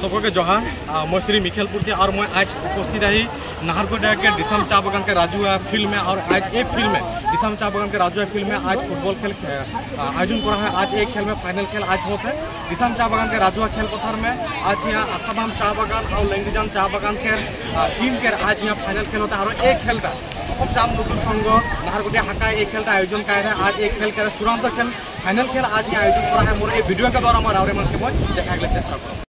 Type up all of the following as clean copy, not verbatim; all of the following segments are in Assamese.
सबके जोहार मैं श्री मिखेल पूर्ति और मैं आज उपस्थित रही नाहरगोड़ा के दिसम चा बागान के राजुआ फील्ड में। और आज एक फील्ड में दिसम चा बागान के राजुआ फील्ड में आज फुटबॉल खेल आयोजन करा है। आज एक खेल में फाइनल खेल आज होता है दिसम चा बागान के राजुआ खेल पथार में। आज यहाँ आसाबाम चा बागान और लेंगरीजान चा बागान के टीम के आज यहाँ फाइनल खेल होता है। और एक खेलता चाम नतुन संघ नाहरगोड़ा हाका एक खेलता आयोजन कर आज एक खेल कर चूड़ान्त खेल फाइनल खेल आज यहाँ आयोजन करा है। मोर ये भिडिओ के द्वारा मैं रावरे मन के मैं देखा चेष्टा करूँ।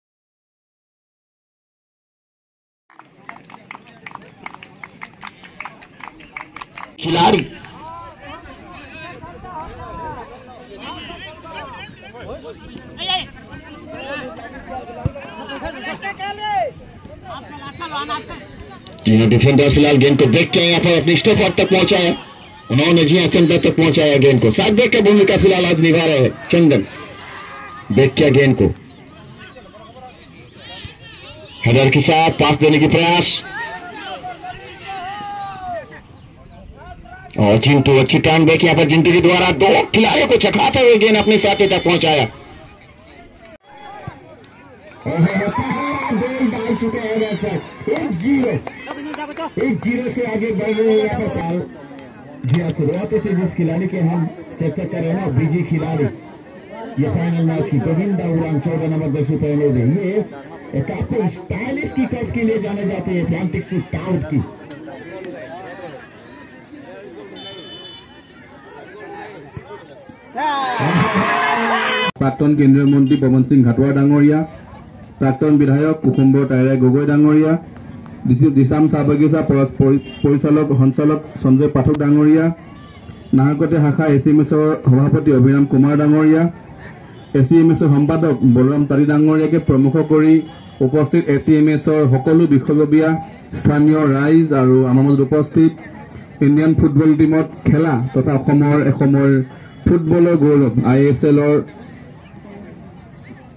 खिलाड़ी डिफेंडर फिलहाल गेंद को देख के यहाँ पर अपनी स्टॉपर तक पहुंचाया। उन्होंने जी चंदन तक पहुंचाया गेंद को। साथ देख के भूमिका फिलहाल आज निभा रहे हैं चंदन। देख के गेंद को हेडर के साथ पास देने की प्रयास और चिंटू अच्छी टर्न बैक यहाँ पर जिंटू के द्वारा दो खिलाड़ियों को चकराते हुए गेंद अपने साथी तक पहुंचाया। एक जीरो से आगे बढ़ रहे हैं यहाँ पर जी हाँ। शुरुआत से जिस खिलाड़ी के हम चर्चा कर रहे हैं ना बीजी खिलाड़ी ये फाइनल मैच की गोविंदा उड़ान 14 नंबर दर्शी पहले ये एक आपको स्टाइलिश की कप के लिए जाने जाते हैं अटलांटिक से टाउट की। प्राक्तन केंद्रीय मंत्री पवन सिंह घाटुआ डांगरिया, प्राक्तन विधायक कुसुम्बर टायरा गगৈ डांगरिया, दिसाम चाह बागिचा परिचालक सञ्चालक सञ्जय पाठक डांगरिया, नाहरगोड़ा शाखा एसीएमएसर सभापति अभिराम कुमार डांगरिया, एसीएमएसर सम्पादक बलराम तारी डांगरियाके प्रमुख करी उपस्थित एसीएमएसर सकलो বিষয়ববীয়া স্থানীয় ৰাইজ আৰু আমাৰ মাজত উপস্থিত ইণ্ডিয়ান ফুটবল টিমত খেলা তথা অসমৰ ফুটবলৰ গৌৰৱ ISLৰ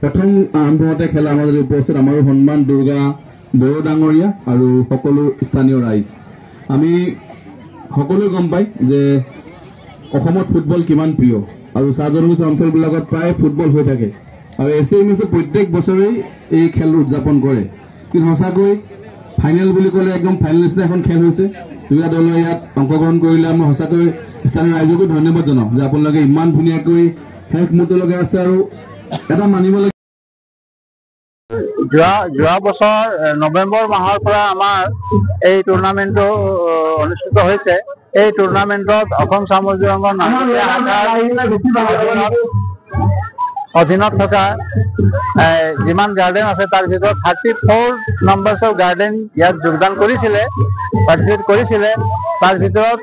प्रथम आरम्भते खेला মাজত उपस्थित आमार सम्मान दुर्गा बड़ो डांगरिया और सकलो स्थानीय राइज आमी सकलोৱে गम पाई जे फुटबल किमान प्रिय और चाह जनगोष्ठी अंचल प्राय फुटबल हो थाके और एसीएमएस प्रत्येक बछरे এই खेल उद्यापन करे कि सचाकै फाइनल বুলি ক'লে एकदम फाइनल निचिना এখন खेल হৈছে। दुटा दल ইয়াত अंशग्रहण কৰিলে মই सचाकै स्थानीय राइजको धन्यवाद जनाও जे আপোনালোকে ইমান ধুনীয়াকৈ শেষ মুহূৰ্তলৈকে আছে আৰু এটা মানিব যোৱা বছৰ নৱেম্বৰ মাহৰ পৰা আমাৰ এই টুৰ্ণামেণ্টটো অনুষ্ঠিত হৈছে। এই টুৰ্ণামেণ্টত অসম সামুদ্ৰিক সংঘৰ অধীনত থকা যিমান গাৰ্ডেন আছে তাৰ ভিতৰত 34 নম্বৰছৰ গাৰ্ডেন ইয়াত যোগদান কৰিছিলে, পাৰ্টিচিপেট কৰিছিলে। তাৰ ভিতৰত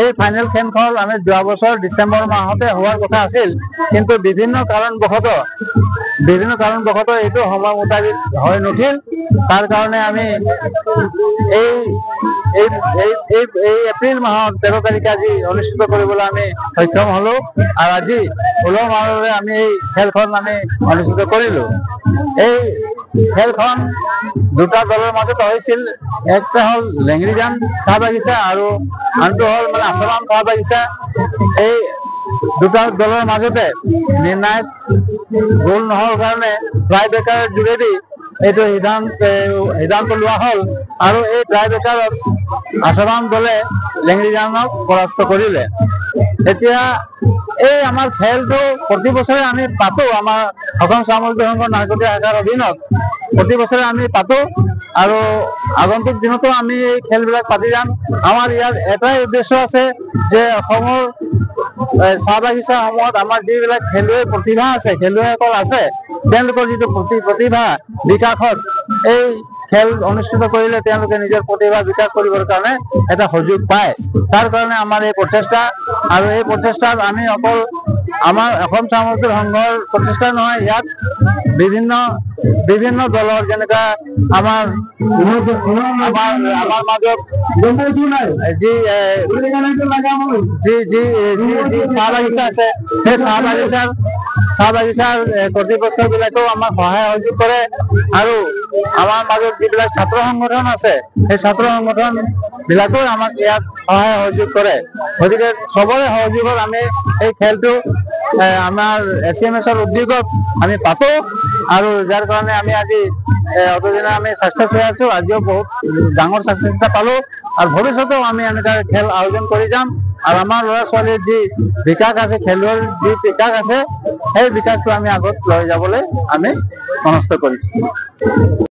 এই ফাইনেল খেলখন আমি যোৱা বছৰ ডিচেম্বৰ মাহতে হোৱাৰ কথা আছিল, কিন্তু বিভিন্ন কাৰণবশত এইটো সময় মোতাবিক হৈ নুঠিল। তাৰ কাৰণে আমি এই এপ্ৰিল মাহৰ 13 তাৰিখে আজি অনুষ্ঠিত কৰিবলৈ আমি সক্ষম হলো আৰু আজি 16 মাহৰে আমি এই খেলখন আমি অনুষ্ঠিত কৰিলো। এই খেলখন দুটা দলৰ মাজত হৈছিল, একটা হল লেংৰিজান চাহ বাগিচা আৰু আনটো হল মানে আসাম চাহ বাগিচা। এই দুটা দলৰ মাজতে নিৰ্ণায়ক গোল নহৰ কাৰণে ট্ৰাই ব্ৰেকাৰৰ যোগেদি এইটো সিদ্ধান্ত লোৱা হল আৰু এই ট্ৰাই ব্ৰেকাৰত আসাম দলে লেংৰিজানক পৰাস্ত কৰিলে। এতিয়া এই আমাৰ খেলটো প্ৰতি বছৰে আমি পাতো, আমাৰ অসম সামুদ্ৰিক সংঘৰ নাহৰগোড়া শাখাৰ অধীনত প্ৰতি বছৰে আমি পাতো আৰু আগন্তুক দিনতো আমি এই খেলবিলাক পাতি যাম। আমাৰ ইয়াৰ এটাই উদ্দেশ্য আছে যে অসমৰ চাহ বাগিচাসমূহত আমাৰ যিবিলাক খেলুৱৈ প্ৰতিভা আছে, খেলুৱৈসকল আছে, তেওঁলোকৰ যিটো প্ৰতিভা বিকাশত এই খেল অনুষ্ঠিত কৰিলে তেওঁলোকে নিজৰ প্ৰতিভা বিকাশ কৰিবৰ কাৰণে এটা সুযোগ পায়। তাৰ কাৰণে আমাৰ এই প্ৰচেষ্টা আৰু এই প্ৰচেষ্টাত আমি অকল আমাৰ অসম সামুদ্ৰিক সংঘৰ প্ৰচেষ্টা নহয়, ইয়াত বিভিন্ন দলৰ যেনেকা আমাৰ মাজত যি চাহ বাগিচা আছে সেই চাহ বাগিচাৰ কৰ্তৃপক্ষবিলাকেও আমাক সহায় সহযোগ কৰে আৰু আমাৰ মাজত যিবিলাক ছাত্ৰ সংগঠন আছে সেই ছাত্ৰ সংগঠন বিলাকেও আমাক ইয়াত সহায় সহযোগ কৰে। গতিকে চবৰে সহযোগত আমি এই খেলটো আমাৰ SCMSৰ উদ্যোগত আমি পাতো আৰু যাৰ কাৰণে আমি আজি অতদিনে আমি সাকসেস হৈ আছো। আজিও বহুত ডাঙৰ সাকসেস এটা পালো আৰু ভৱিষ্যতেও আমি এনেকুৱা খেল আয়োজন কৰি যাম আৰু আমাৰ ল'ৰা ছোৱালীৰ যি বিকাশ আছে, খেলুৱৈৰ যি বিকাশ আছে সেই বিকাশটো আমি আগত লৈ যাবলৈ আমি মনস্থ কৰিছো।